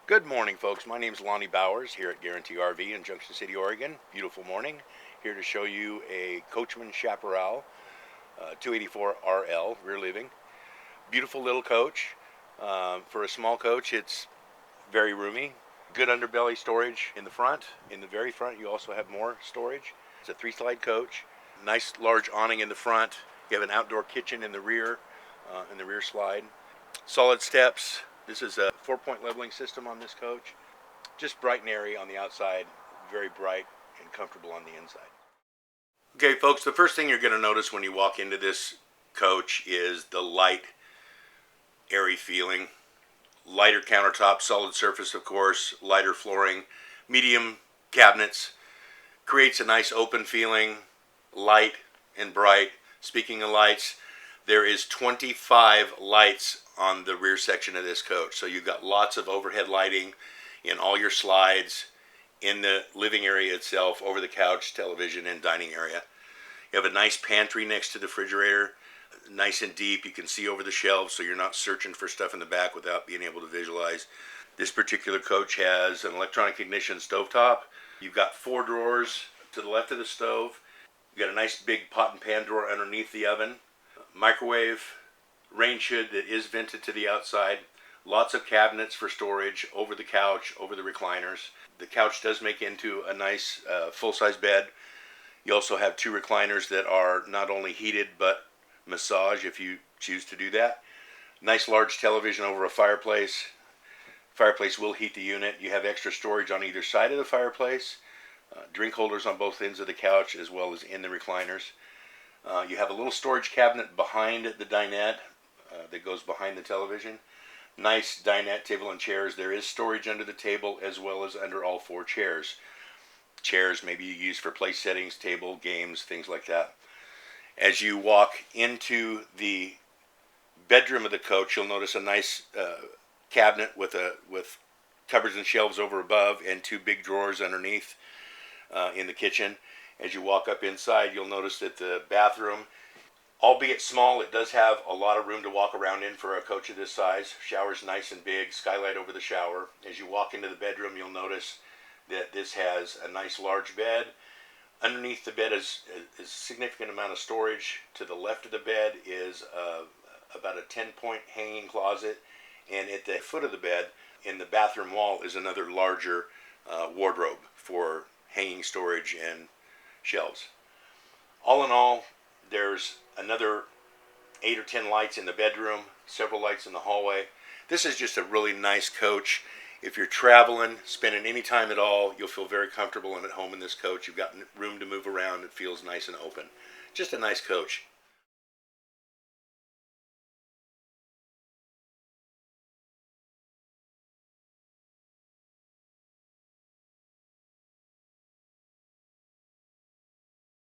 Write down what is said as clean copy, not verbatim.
Good morning, folks. My name is Lonnie Bowers here at Guaranty RV in Junction City, Oregon. Beautiful morning. Here to show you a Coachmen Chaparral 284 RL rear living. Beautiful little coach. For a small coach, it's very roomy. Good underbelly storage in the front. In the very front, you also have more storage. It's a 3-slide coach. Nice large awning in the front. You have an outdoor kitchen in the rear slide. Solid steps. This is a 4-point leveling system on this coach. Just bright and airy on the outside, very bright and comfortable on the inside. Okay, folks, the first thing you're going to notice when you walk into this coach is the light, airy feeling. Lighter countertop, solid surface, of course, lighter flooring, medium cabinets. Creates a nice open feeling, light and bright. Speaking of lights, there is 25 lights on the rear section of this coach. So you've got lots of overhead lighting in all your slides, in the living area itself, over the couch, television, and dining area. You have a nice pantry next to the refrigerator, nice and deep. You can see over the shelves, so you're not searching for stuff in the back without being able to visualize. This particular coach has an electronic ignition stovetop. You've got 4 drawers to the left of the stove. You've got a nice big pot and pan drawer underneath the oven. Microwave, range hood that is vented to the outside. Lots of cabinets for storage over the couch, over the recliners. The couch does make into a nice full-size bed. You also have 2 recliners that are not only heated but massage if you choose to do that. Nice large television over a fireplace. Fireplace will heat the unit. You have extra storage on either side of the fireplace. Drink holders on both ends of the couch as well as in the recliners. You have a little storage cabinet behind the dinette that goes behind the television. Nice dinette table and chairs. There is storage under the table as well as under all 4 chairs. Chairs maybe you use for place settings, table, games, things like that. As you walk into the bedroom of the coach, you'll notice a nice cabinet with cupboards and shelves over above and 2 big drawers underneath in the kitchen. As you walk up inside, you'll notice that the bathroom, albeit small, it does have a lot of room to walk around in for a coach of this size. Shower's nice and big, skylight over the shower. As you walk into the bedroom, you'll notice that this has a nice large bed. Underneath the bed is a significant amount of storage. To the left of the bed is about a 10-point hanging closet, and at the foot of the bed in the bathroom wall is another larger wardrobe for hanging storage and shelves. All in all, there's another 8 or 10 lights in the bedroom, several lights in the hallway. This is just a really nice coach. If you're traveling, spending any time at all, you'll feel very comfortable and at home in this coach. You've got room to move around. It feels nice and open. Just a nice coach.